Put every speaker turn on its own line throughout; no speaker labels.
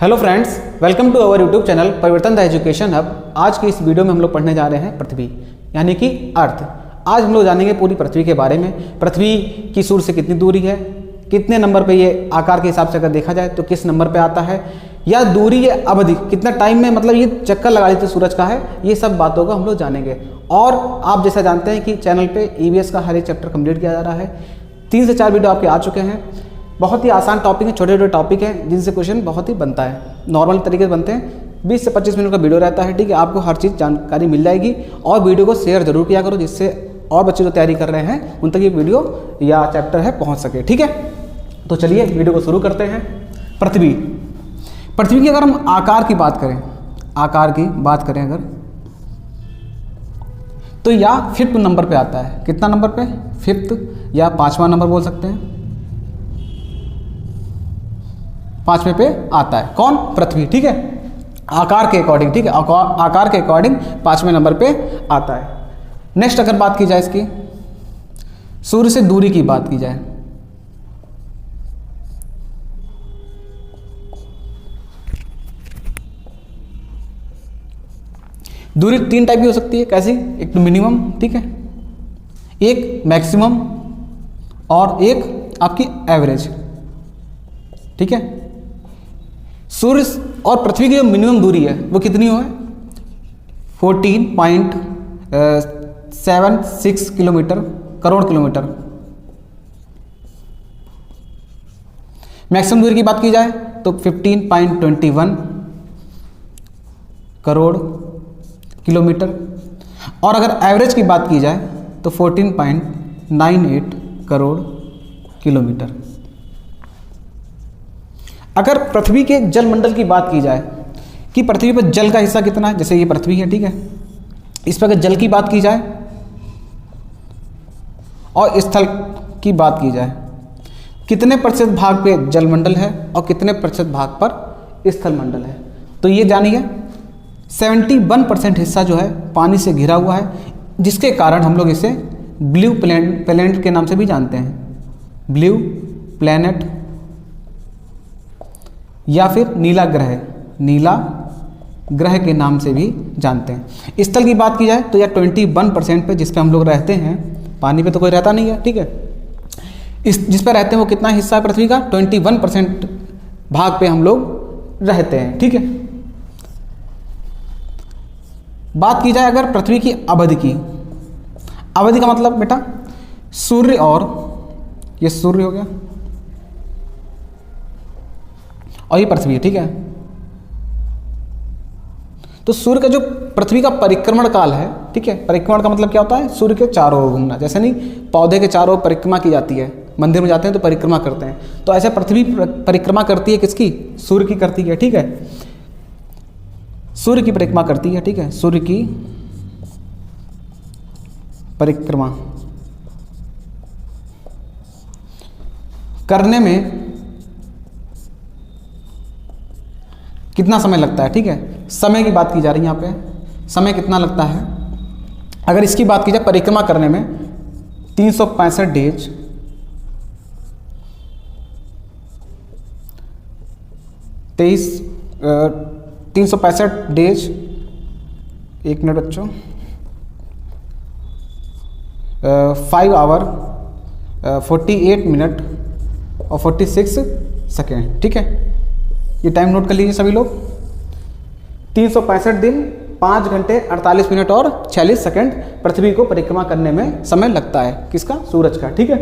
Hello friends, welcome to our YouTube channel Parivartan the education hub. आज की इस video में हम लोग पढ़ने जा रहे हैं पृथ्वी यानी कि अर्थ। आज हम लोग जानेंगे पूरी पृथ्वी के बारे में। पृथ्वी की सूर्य से कितनी दूरी है, कितने नंबर पे ये आकार के हिसाब से अगर देखा जाए तो किस नंबर पे आता है, या दूरी या अवधि कितना टाइम में मतलब ये चक्कर लगा लेते सूरज का है। ये सब बातों को हम लोग जानेंगे। और आप जैसा जानते हैं कि चैनल पे ईवीएस का हर एक चैप्टर कंप्लीट किया जा रहा है। 3 से 4 वीडियो आपके आ चुके हैं। बहुत ही आसान टॉपिक है, छोटे छोटे टॉपिक हैं जिनसे क्वेश्चन बहुत ही बनता है, नॉर्मल तरीके से बनते हैं। 20 से 25 मिनट का वीडियो रहता है, ठीक है। आपको हर चीज़ जानकारी मिल जाएगी। और वीडियो को शेयर जरूर किया करो, जिससे और बच्चे जो तैयारी कर रहे हैं उन तक ये वीडियो या चैप्टर है पहुंच सके, ठीक है। तो चलिए वीडियो को शुरू करते हैं। पृथ्वी की अगर हम आकार की बात करें, अगर तो या 5th नंबर पे आता है। कितना नंबर पे? 5th या 5वां नंबर बोल सकते हैं। 5वें पे आता है कौन? पृथ्वी, ठीक है। आकार के अकॉर्डिंग, ठीक है, आकार के अकॉर्डिंग 5वें नंबर पे आता है। नेक्स्ट अगर बात की जाए इसकी, सूर्य से दूरी की बात की जाए, दूरी 3 टाइप की हो सकती है। कैसी? एक तो मिनिमम, ठीक है, एक मैक्सिमम और एक आपकी एवरेज, ठीक है। सूर्य और पृथ्वी की जो मिनिमम दूरी है वो कितनी है? 14.76 किलोमीटर, करोड़ किलोमीटर। मैक्सिमम दूरी की बात की जाए तो 15.21 करोड़ किलोमीटर। और अगर एवरेज की बात की जाए तो 14.98 करोड़ किलोमीटर। अगर पृथ्वी के जलमंडल की बात की जाए कि पृथ्वी पर जल का हिस्सा कितना है, जैसे ये पृथ्वी है, ठीक है, इस पर अगर जल की बात की जाए और स्थल की बात की जाए, कितने प्रतिशत भाग पे जलमंडल है और कितने प्रतिशत भाग पर स्थल मंडल है, तो ये जानिए 71% हिस्सा जो है पानी से घिरा हुआ है, जिसके कारण हम लोग इसे ब्लू प्लैनेट के नाम से भी जानते हैं। ब्लू प्लैनेट या फिर नीला ग्रह के नाम से भी जानते हैं। स्थल की बात की जाए तो यह 21% पे, जिस पे हम लोग रहते हैं, पानी पे तो कोई रहता नहीं है, ठीक है। जिस पे रहते हैं वो कितना हिस्सा है पृथ्वी का? 21% भाग पे हम लोग रहते हैं, ठीक है। बात की जाए अगर पृथ्वी की अवधि की, अवधि का मतलब बेटा सूर्य, और ये सूर्य हो गया और ये पृथ्वी है, ठीक है। तो सूर्य का जो पृथ्वी का परिक्रमण काल है, ठीक है, परिक्रमण का मतलब क्या होता है? सूर्य के चारों ओर घूमना। जैसे नहीं पौधे के चारों ओर परिक्रमा की जाती है, मंदिर में जाते हैं तो परिक्रमा करते हैं, तो ऐसे पृथ्वी परिक्रमा करती है किसकी? सूर्य की करती है, ठीक है। सूर्य की परिक्रमा करती है, ठीक है। सूर्य की परिक्रमा करने में कितना समय लगता है, ठीक है। समय की बात की जा रही है यहाँ पे, समय कितना लगता है। अगर इसकी बात की जाए परिक्रमा करने में 365 डेज, 365 डेज, 1 मिनट बच्चों, 5 आवर 48 मिनट और 46 सेकेंड, ठीक है। ये टाइम नोट कर लीजिए सभी लोग। 365 दिन, 5 घंटे 48 मिनट और 46 सेकेंड पृथ्वी को परिक्रमा करने में समय लगता है। किसका? सूरज का, ठीक है।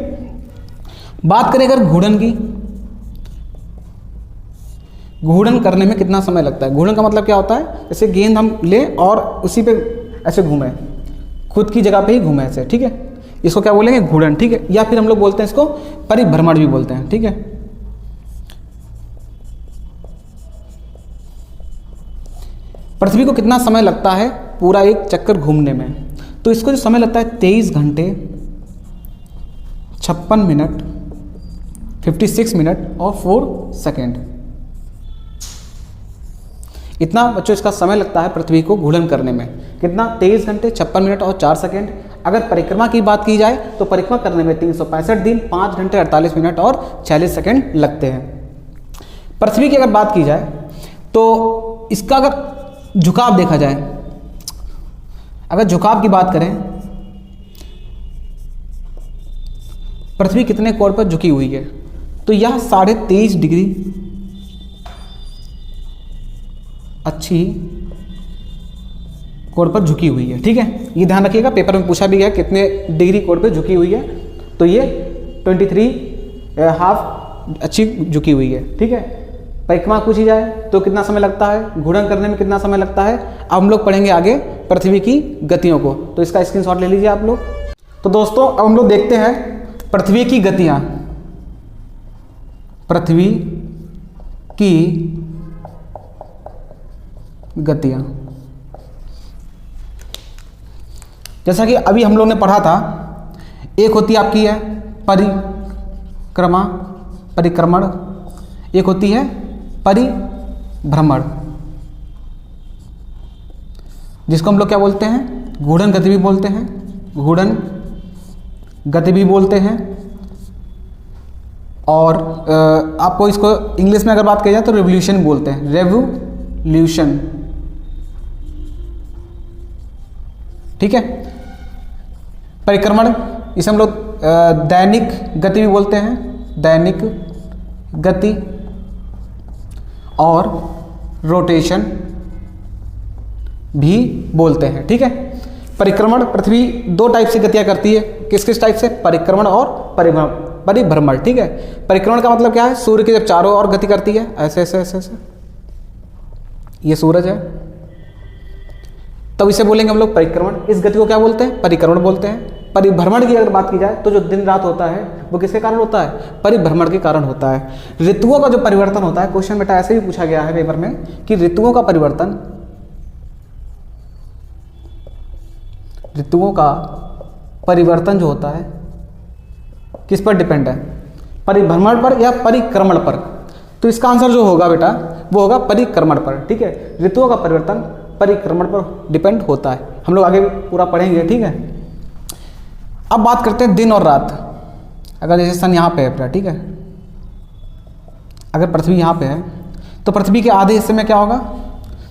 बात करें अगर घूर्णन की, घूर्णन करने में कितना समय लगता है? घूर्णन का मतलब क्या होता है? जैसे गेंद हम लें और उसी पे ऐसे घूमें, खुद की जगह पे ही घूमें ऐसे, ठीक है, इसको क्या बोलेंगे? घूर्णन, ठीक है। या फिर हम लोग बोलते हैं इसको परिभ्रमण भी बोलते हैं, ठीक है। पृथ्वी को कितना समय लगता है पूरा एक चक्कर घूमने में? तो इसको जो समय लगता है 23 घंटे 56 मिनट 56 मिनट और 4 सेकेंड। इतना बच्चों इसका समय लगता है पृथ्वी को घूर्णन करने में। कितना? 23 घंटे 56 मिनट और 4 सेकेंड। अगर परिक्रमा की बात की जाए तो परिक्रमा करने में 365 दिन 5 घंटे 48 मिनट और 46 सेकेंड लगते हैं। पृथ्वी की अगर बात की जाए तो इसका अगर झुकाव देखा जाए, अगर झुकाव की बात करें, पृथ्वी कितने कोण पर झुकी हुई है, तो यह 23.5 डिग्री अच्छी कोण पर झुकी हुई है। ठीक है, ये ध्यान रखिएगा, पेपर में पूछा भी गया कितने डिग्री कोण पर झुकी हुई है, तो ये 23.5 अच्छी झुकी हुई है। ठीक है, परिक्रमा पूछी जाए तो कितना समय लगता है, घूर्णन करने में कितना समय लगता है। अब हम लोग पढ़ेंगे आगे पृथ्वी की गतियों को, तो इसका स्क्रीनशॉट ले लीजिए आप लोग। तो दोस्तों अब हम लोग देखते हैं पृथ्वी की गतियां, पृथ्वी की गतियां। जैसा कि अभी हम लोग ने पढ़ा था, एक होती आपकी है परिक्रमण, एक होती है परिभ्रमण, जिसको हम लोग क्या बोलते हैं, घूर्णन गति भी बोलते हैं, घूर्णन गति भी बोलते हैं। और आपको इसको इंग्लिश में अगर बात की जाए तो रेवोल्यूशन बोलते हैं, रेवोल्यूशन। ठीक है, परिक्रमण इसे हम लोग दैनिक गति भी बोलते हैं, दैनिक गति। और रोटेशन भी बोलते हैं। ठीक है, परिक्रमण, पृथ्वी 2 टाइप से गतियां करती है। किस किस टाइप से, परिक्रमण और परिभ्रमण। ठीक है, परिक्रमण का मतलब क्या है, सूर्य के जब चारों ओर गति करती है, ऐसे ऐसे ऐसे ऐसे, ये सूरज है, तब इसे बोलेंगे हम लोग परिक्रमण। इस गति को क्या बोलते हैं, परिक्रमण बोलते हैं। परिभ्रमण की अगर बात की जाए तो जो दिन रात होता है वो किसके कारण होता है, परिभ्रमण के कारण होता है। ऋतुओं का जो परिवर्तन होता है, क्वेश्चन बेटा ऐसे भी पूछा गया है पेपर में कि ऋतुओं का परिवर्तन जो होता है किस पर डिपेंड है, परिभ्रमण पर या परिक्रमण पर। तो इसका आंसर जो होगा बेटा वो होगा परिक्रमण पर। ठीक है, ऋतुओं का परिवर्तन परिक्रमण पर डिपेंड होता है। हम लोग आगे पूरा पढ़ेंगे। ठीक है, अब बात करते हैं दिन और रात। अगर जैसे सन यहाँ पे है बेटा, ठीक है, अगर पृथ्वी यहाँ पे है तो पृथ्वी के आधे हिस्से में क्या होगा,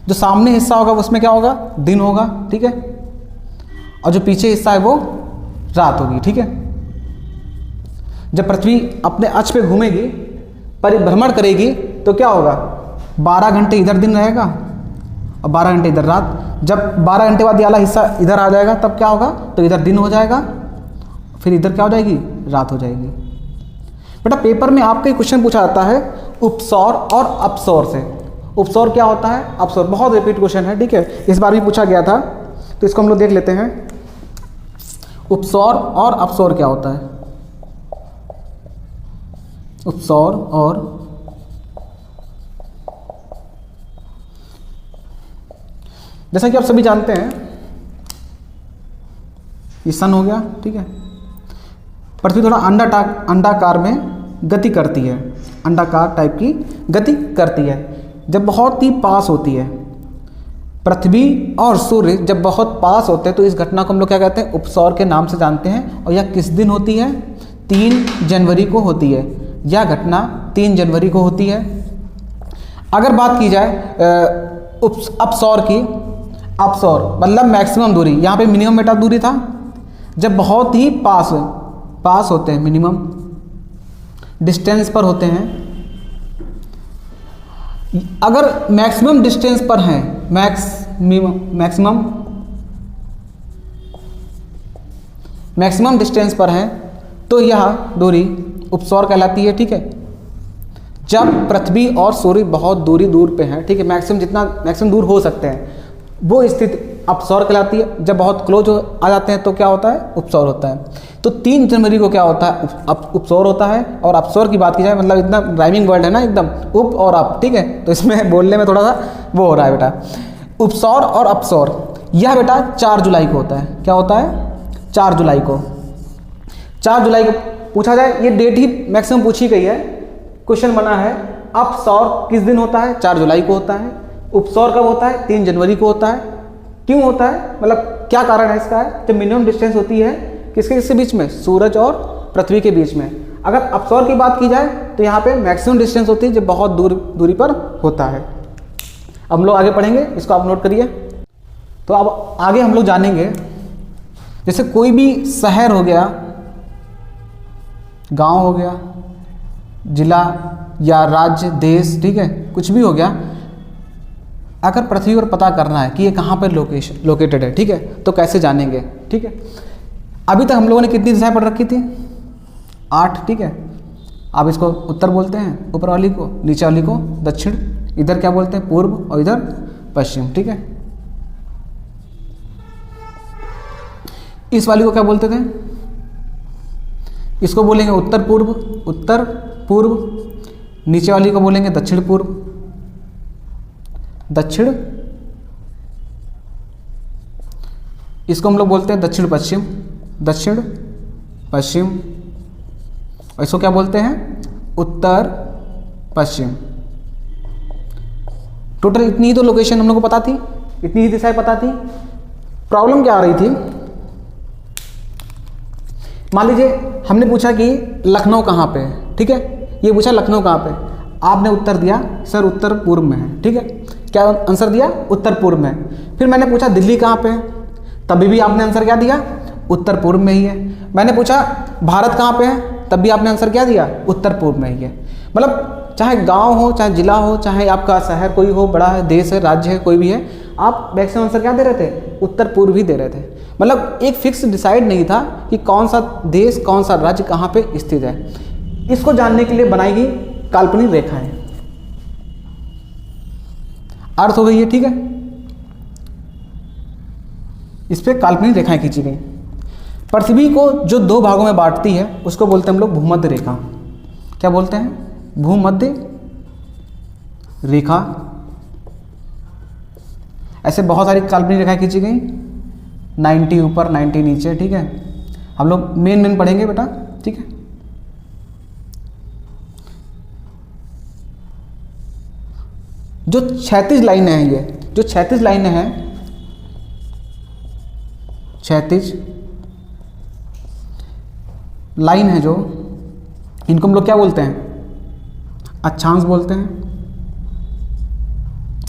जो सामने हिस्सा होगा उसमें क्या होगा, दिन होगा। ठीक है, और जो पीछे हिस्सा है वो रात होगी। ठीक है, जब पृथ्वी अपने अक्ष पे घूमेगी, परिभ्रमण करेगी, तो क्या होगा, 12 घंटे इधर दिन रहेगा और 12 घंटे इधर रात। जब 12 घंटे बाद ये वाला हिस्सा इधर आ जाएगा तब क्या होगा, तो इधर दिन हो जाएगा, फिर इधर क्या हो जाएगी, रात हो जाएगी। बेटा पेपर में आपका क्वेश्चन पूछा जाता है उपसौर और अपसौर से। उपसौर क्या होता है, अपसौर, बहुत रिपीट क्वेश्चन है। ठीक है, इस बार भी पूछा गया था, तो इसको हम लोग देख लेते हैं। उपसौर और अपसौर क्या होता है, उपसौर और जैसा कि आप सभी जानते हैं, ये सन हो गया। ठीक है, पृथ्वी थोड़ा अंडाकार में गति करती है, अंडाकार टाइप की गति करती है जब बहुत ही पास होती है। पृथ्वी और सूर्य जब बहुत पास होते हैं तो इस घटना को हम लोग क्या कहते हैं, उपसौर के नाम से जानते हैं। और यह किस दिन होती है, 3 जनवरी को होती है। यह घटना 3 जनवरी को होती है। अगर बात की जाए अपसौर की, अपसौर मतलब मैक्सिमम दूरी, यहाँ पे मिनिमम बेटा दूरी था, जब बहुत ही पास होते हैं, मिनिमम डिस्टेंस पर होते हैं। अगर मैक्सिमम डिस्टेंस पर हैं, मैक्सिमम डिस्टेंस पर हैं, तो यह दूरी उपसौर कहलाती है। ठीक है, जब पृथ्वी और सूर्य बहुत दूर पे हैं, ठीक है, मैक्सिमम दूर हो सकते हैं, वो स्थिति अपसौर कहलाती है। जब बहुत क्लोज आ जाते हैं तो क्या होता है, उपसौर होता है। तो 3 जनवरी को क्या होता है, उपसौर होता है। और अपसौर की बात की जाए, मतलब इतना राइमिंग वर्ड है ना एकदम, उप और अप। ठीक है, तो इसमें बोलने में थोड़ा सा वो हो रहा है बेटा। उपसौर और अपसौर, यह बेटा 4 जुलाई को होता है। क्या होता है, 4 जुलाई को। 4 जुलाई को पूछा जाए, ये डेट ही मैक्सिमम पूछी गई है, क्वेश्चन बना है। अपसौर किस दिन होता है, 4 जुलाई को होता है। उपसौर कब होता है, 3 जनवरी को होता है। क्यों होता है, मतलब क्या कारण है इसका है, तो मिनिमम डिस्टेंस होती है किसके बीच में, सूरज और पृथ्वी के बीच में। अगर अपसौर की बात की जाए तो यहाँ पे मैक्सिमम डिस्टेंस होती है जब बहुत दूरी पर होता है। अब हम लोग आगे पढ़ेंगे, इसको आप नोट करिए। तो अब आगे हम लोग जानेंगे, जैसे कोई भी शहर हो गया, गांव हो गया, जिला या राज्य, देश, ठीक है, कुछ भी हो गया, अगर पृथ्वी पर पता करना है कि ये कहाँ पर लोकेटेड है, ठीक है, तो कैसे जानेंगे, ठीक है। अभी तक हम लोगों ने कितनी दिशाएं पढ़ रखी थी? 8, ठीक है। आप इसको उत्तर बोलते हैं, ऊपर वाली को, नीचे वाली को दक्षिण, इधर क्या बोलते हैं? पूर्व, और इधर पश्चिम, ठीक है। इस वाली को क्या बोलते थे? इसको बोलेंगे उत्तर पूर्व, उत्तर पूर्व। नीचे वाली को बोलेंगे दक्षिण पूर्व, दक्षिण। इसको हम लोग बोलते हैं दक्षिण पश्चिम, दक्षिण पश्चिम। और इसको क्या बोलते हैं? उत्तर पश्चिम। टोटल इतनी ही तो लोकेशन हम लोग को पता थी, इतनी ही दिशाएं पता थी। प्रॉब्लम क्या आ रही थी? मान लीजिए हमने पूछा कि लखनऊ कहाँ पे है, ठीक है, ये पूछा लखनऊ कहाँ पे, आपने उत्तर दिया सर उत्तर पूर्व में है, ठीक है। क्या आंसर दिया? उत्तर पूर्व में। फिर मैंने पूछा दिल्ली कहाँ पे है, तभी भी आपने आंसर क्या दिया? उत्तर पूर्व में ही है। मैंने पूछा भारत कहाँ पे है, तब भी आपने आंसर क्या दिया? उत्तर पूर्व में ही है। मतलब चाहे गांव हो, चाहे जिला हो, चाहे आपका शहर कोई हो, बड़ा है, देश है, राज्य है, कोई भी है, आप मैक्सिमम आंसर क्या दे रहे थे? उत्तर पूर्व ही दे रहे थे। मतलब एक फिक्स डिसाइड नहीं था कि कौन सा देश, कौन सा राज्य कहाँ पे स्थित है। इसको जानने के लिए बनाई गई काल्पनिक रेखाएं। अर्थ हो गई है, ठीक है। इस पे काल्पनिक रेखाएं खींची गई। पृथ्वी को जो 2 भागों में बांटती है उसको बोलते हैं हम लोग भूमध्य रेखा। क्या बोलते हैं? भूमध्य रेखा। ऐसे बहुत सारी काल्पनिक रेखाएं खींची गई, 90 ऊपर 90 नीचे, ठीक है। हम लोग मेन पढ़ेंगे बेटा, ठीक है। जो 36 लाइनें हैं, ये जो 36 लाइनें हैं, 36 लाइन है जो, इनको हम लोग क्या बोलते हैं? अक्षांश बोलते हैं।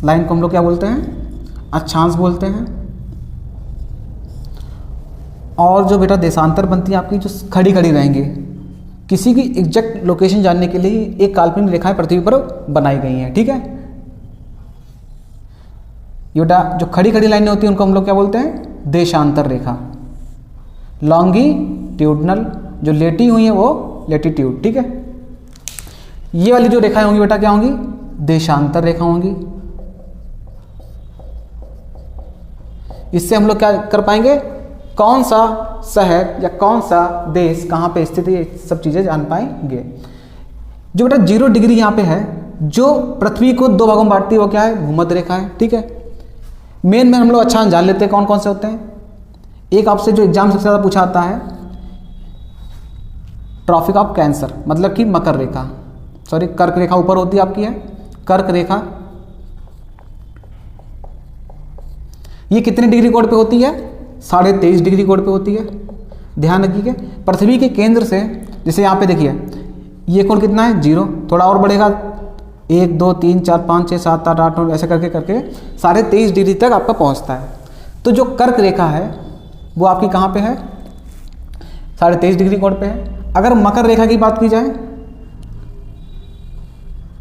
लाइन को हम लोग क्या बोलते हैं? अक्षांश बोलते हैं। और जो बेटा देशांतर बनती है आपकी, जो खड़ी खड़ी रहेंगी, किसी की एग्जैक्ट लोकेशन जानने के लिए एक काल्पनिक रेखाएं पृथ्वी पर बनाई गई हैं, ठीक है। ये बेटा जो खड़ी खड़ी लाइनें होती हैं उनको हम लोग क्या बोलते हैं? देशांतर रेखा। लॉन्गिट्यूडनल, जो लेटी हुई है वो लेटीट्यूड, ठीक है। ये वाली जो रेखाएं होंगी बेटा क्या होंगी? देशांतर रेखा होंगी। इससे हम लोग क्या कर पाएंगे? कौन सा शहर या कौन सा देश कहाँ पे स्थित है, ये सब चीज़ें जान पाएंगे। जो बेटा 0 डिग्री यहाँ पे है, जो पृथ्वी को 2 भागों में बांटती है, वो क्या है? भूमध्य रेखा है, ठीक है। मेन में हम लोग अच्छा जान लेते हैं कौन कौन से होते हैं। एक आपसे जो एग्जाम सबसे ज़्यादा पूछा आता है, ट्रॉपिक ऑफ कैंसर, मतलब कि मकर रेखा, सॉरी कर्क रेखा ऊपर होती है आपकी, है कर्क रेखा। ये कितने डिग्री कोण पे होती है? 23.5 डिग्री कोण पे होती है। ध्यान रखिए, पृथ्वी के केंद्र से, जैसे यहाँ पे देखिए ये कोण कितना है? 0। थोड़ा और बढ़ेगा, 1 2 3 4 5 6 7 8 8 9 ऐसे करके करके 23.5 डिग्री तक आपका पहुँचता है। तो जो कर्क रेखा है वो आपकी कहाँ पे है? 23.5 डिग्री कोण पे है। अगर मकर रेखा की बात की जाए,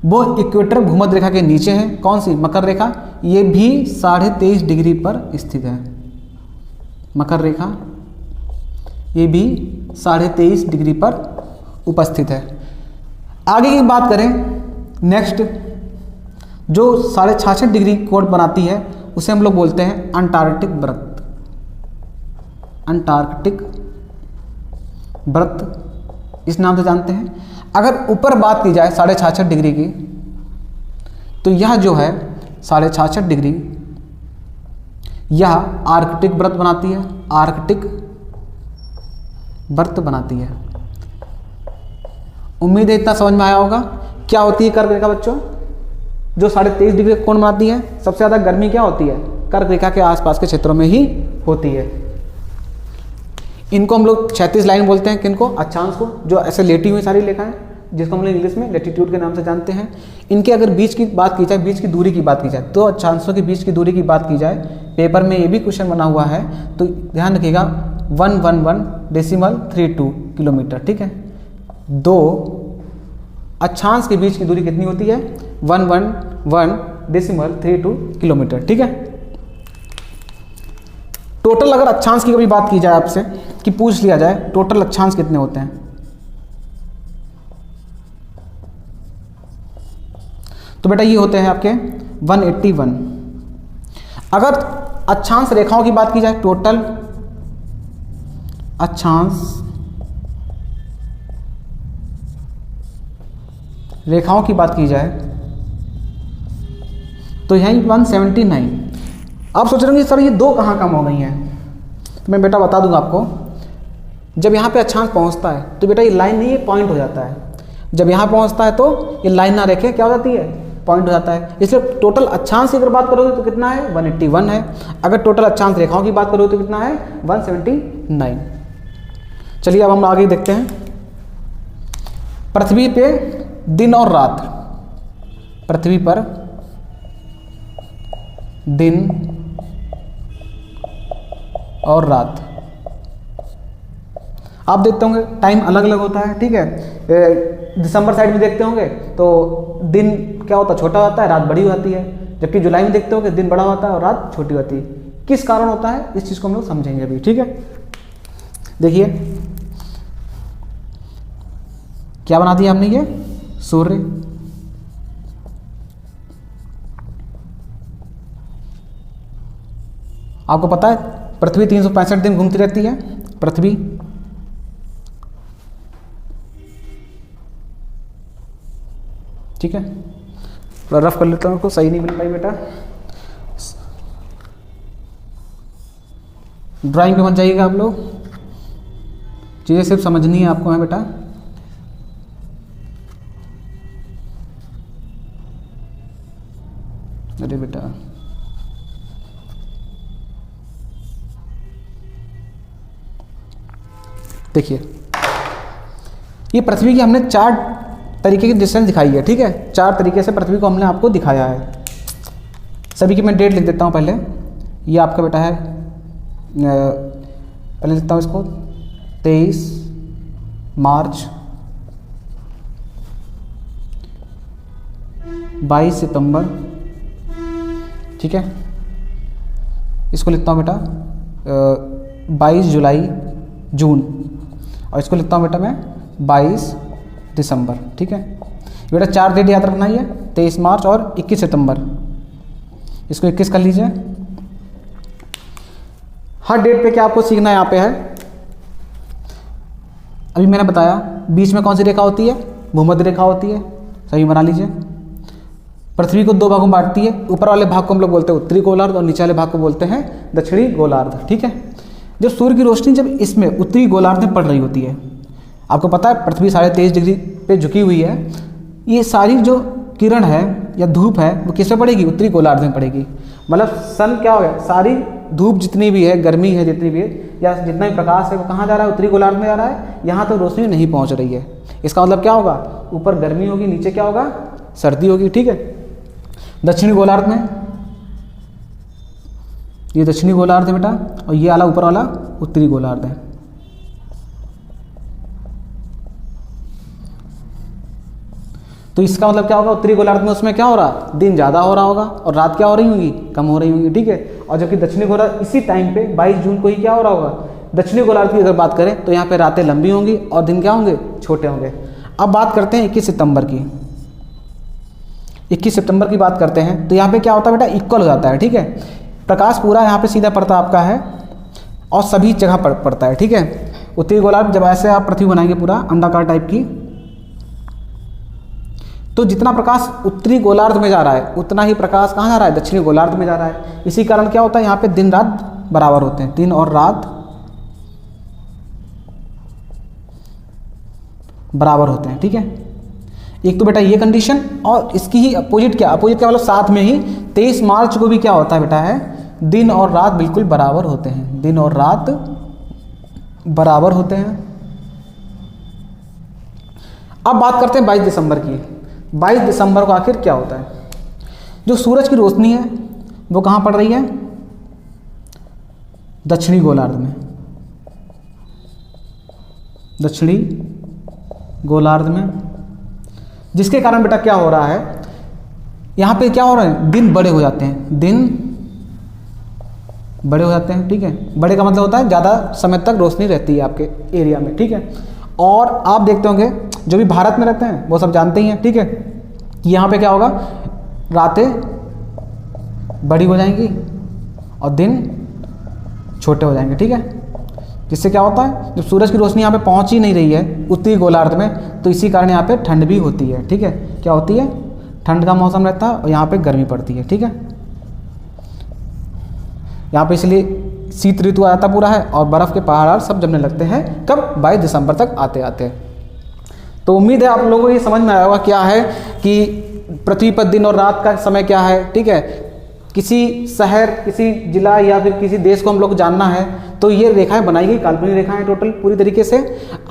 वो इक्वेटर भूमध्य रेखा के नीचे है। कौन सी? मकर रेखा। ये भी 23.5 डिग्री पर स्थित है। मकर रेखा ये भी 23.5 डिग्री पर उपस्थित है। आगे की बात करें, नेक्स्ट जो 66.5 डिग्री कोण बनाती है उसे हम लोग बोलते हैं अंटार्कटिक व्रत। अंटार्कटिक व्रत इस नाम से जानते हैं। अगर ऊपर बात की जाए 66.5 डिग्री की, तो यह जो है 66.5 डिग्री, यह आर्कटिक व्रत बनाती है। आर्कटिक व्रत बनाती है। उम्मीद है इतना समझ में आया होगा। क्या होती है कर्क रेखा बच्चों? जो 23.5 डिग्री कोण बनाती है। सबसे ज़्यादा गर्मी क्या होती है? कर्क रेखा के आसपास के क्षेत्रों में ही होती है। इनको हम लोग 36 लाइन बोलते हैं। किनको? अक्षांश को, जो ऐसे लेटी हुई सारी रेखाएं जिसको हम लोग इंग्लिश में लैटिट्यूड के नाम से जानते हैं। इनके अगर बीच की बात की जाए, बीच की दूरी की बात की जाए, दो अक्षांशों के बीच की दूरी की बात की जाए, पेपर में ये भी क्वेश्चन बना हुआ है, तो ध्यान रखिएगा 111.32 किलोमीटर, ठीक है। दो अक्षांश के बीच की दूरी कितनी होती है? 111.32 किलोमीटर, ठीक है। टोटल अगर अक्षांश की कभी बात की जाए आपसे कि पूछ लिया जाए टोटल अक्षांश कितने होते हैं, तो बेटा ये होते हैं आपके 181। अगर अक्षांश रेखाओं की बात की जाए, टोटल अक्षांश रेखाओं की बात की जाए तो यहीं 179। आप सोच रहे होंगे सर ये दो कहाँ कम हो गई हैं, तो मैं बेटा बता दूंगा आपको। जब यहाँ पे अक्षांश पहुँचता है तो बेटा ये लाइन नहीं, ये पॉइंट हो जाता है। जब यहाँ पहुँचता है तो ये लाइन ना रेखे क्या हो जाती है? पॉइंट हो जाता है। इसलिए टोटल अक्षांश की अगर बात करोगे तो कितना है? 181 है। अगर टोटल अक्षांश रेखाओं की बात करोगे तो कितना है? 179। चलिए अब हम आगे देखते हैं। पृथ्वी पे दिन और रात, पृथ्वी पर दिन और रात आप देखते होंगे टाइम अलग अलग होता है, ठीक है। दिसंबर साइड में देखते होंगे तो दिन क्या होता है? छोटा होता है, रात बड़ी होती है। जबकि जुलाई में देखते होंगे दिन बड़ा होता है और रात छोटी होती है। किस कारण होता है इस चीज़ को हम लोग समझेंगे अभी, ठीक है। देखिए क्या बना दिया हमने, ये सूर्य, आपको पता है पृथ्वी 365 दिन घूमती रहती है। पृथ्वी ठीक है, थोड़ा रफ कर लेता हूँ, आपको सही नहीं मिल पाई बेटा, ड्राइंग पे मत जाइएगा आप लोग, चीज़ें सिर्फ समझनी है आपको है बेटा। अरे बेटा देखिए ये पृथ्वी की हमने 4 तरीके की डिस्टेंस दिखाई है, ठीक है। 4 तरीके से पृथ्वी को हमने आपको दिखाया है। सभी की मैं डेट लिख देता हूँ पहले। ये आपका बेटा है, पहले लिखता हूँ इसको 23 मार्च, 22 सितंबर, ठीक है। इसको लिखता हूँ बेटा 22 जुलाई जून, और इसको लिखता हूँ बेटा मैं 22 दिसंबर, ठीक है। बेटा 4 डेट याद रखना ही है, 23 मार्च और 21 सितंबर। इसको 21 कर लीजिए। हर डेट पे क्या आपको सीखना यहाँ पे है, अभी मैंने बताया बीच में कौन सी रेखा होती है? भूमध्य रेखा होती है, सही बना लीजिए। पृथ्वी को 2 भागों में बांटती है, ऊपर वाले भाग को हम लोग बोलते हैं उत्तरी गोलार्ध और नीचे वाले भाग को बोलते हैं दक्षिणी गोलार्ध, ठीक है। जब सूर्य की रोशनी जब इसमें उत्तरी गोलार्ध में पड़ रही होती है, आपको पता है पृथ्वी 23.5 डिग्री पे झुकी हुई है, ये सारी जो किरण है या धूप है वो किस पे पड़ेगी? उत्तरी गोलार्ध में पड़ेगी। मतलब सन क्या हो गया, सारी धूप जितनी भी है, गर्मी है जितनी भी है, या जितना भी प्रकाश है वो कहाँ जा रहा है? उत्तरी गोलार्ध में जा रहा है। यहाँ तो रोशनी नहीं पहुँच रही है। इसका मतलब क्या होगा? ऊपर गर्मी होगी, नीचे क्या होगा? सर्दी होगी, ठीक है। दक्षिणी गोलार्ध में, ये दक्षिणी गोलार्ध है बेटा, और ये वाला ऊपर वाला उत्तरी गोलार्ध है। तो इसका मतलब क्या होगा? उत्तरी गोलार्ध में उसमें क्या हो रहा? दिन ज़्यादा हो रहा होगा और रात क्या हो रही होंगी? कम हो रही होंगी, ठीक है। और जबकि दक्षिणी गोलार्ध इसी टाइम पे 22 जून को ही क्या हो रहा होगा? दक्षिणी गोलार्ध की अगर बात करें तो यहाँ पे रातें लंबी होंगी और दिन क्या होंगे? छोटे होंगे। अब बात करते हैं 21 सितंबर की। 21 सितंबर की बात करते हैं तो यहाँ पे क्या होता है बेटा? इक्वल हो जाता है, ठीक है। प्रकाश पूरा यहाँ पे सीधा पड़ता आपका है और सभी जगह पड़ता है, ठीक है। उत्तरी गोलार्ध जब ऐसे आप पृथ्वी बनाएंगे पूरा अंडाकार टाइप की, तो जितना प्रकाश उत्तरी गोलार्ध में जा रहा है उतना ही प्रकाश कहाँ जा रहा है? दक्षिणी गोलार्ध में जा रहा है। इसी कारण क्या होता है यहाँ पे दिन रात बराबर होते हैं, दिन और रात बराबर होते हैं, ठीक है। एक तो बेटा ये कंडीशन, और इसकी ही अपोजिट क्या? अपोजिट क्या मतलब साथ में ही 23 मार्च को भी क्या होता है बेटा है? दिन और रात बिल्कुल बराबर होते हैं, दिन और रात बराबर होते हैं। अब बात करते हैं 22 दिसंबर की। 22 दिसंबर को आखिर क्या होता है? जो सूरज की रोशनी है वो कहाँ पड़ रही है? दक्षिणी गोलार्ध में। दक्षिणी गोलार्ध में, जिसके कारण बेटा क्या हो रहा है, यहाँ पे क्या हो रहा है, दिन बड़े हो जाते हैं, दिन बड़े हो जाते हैं। ठीक है, बड़े का मतलब होता है ज़्यादा समय तक रोशनी रहती है आपके एरिया में। ठीक है, और आप देखते होंगे जो भी भारत में रहते हैं वो सब जानते ही हैं। ठीक है, कि यहाँ पे क्या होगा, रातें बड़ी हो जाएंगी और दिन छोटे हो जाएंगे। ठीक है, जिससे क्या होता है, जब सूरज की रोशनी यहाँ पे पहुँच ही नहीं रही है उत्तरी गोलार्ध में, तो इसी कारण यहाँ पे ठंड भी होती है। ठीक है, क्या होती है, ठंड का मौसम रहता है और यहाँ पे गर्मी पड़ती है। ठीक है, यहाँ पे इसलिए शीत ऋतु आ जाता पूरा है और बर्फ़ के पहाड़ सब जमने लगते हैं कब, 22 दिसंबर तक आते आते। तो उम्मीद है आप लोगों को ये समझ में आया होगा क्या है कि पृथ्वी पर दिन और रात का समय क्या है। ठीक है, किसी शहर, किसी जिला या फिर किसी देश को हम लोग जानना है तो ये रेखाएं बनाई गई, काल्पनिक रेखाएं टोटल पूरी तरीके से।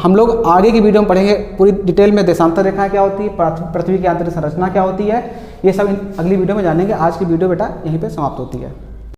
हम लोग आगे की वीडियो में पढ़ेंगे पूरी डिटेल में देशांतर रेखाएं क्या होती है, पृथ्वी की आंतरिक संरचना क्या होती है, ये सब अगली वीडियो में जानेंगे। आज की वीडियो बेटा यहीं पे समाप्त होती है।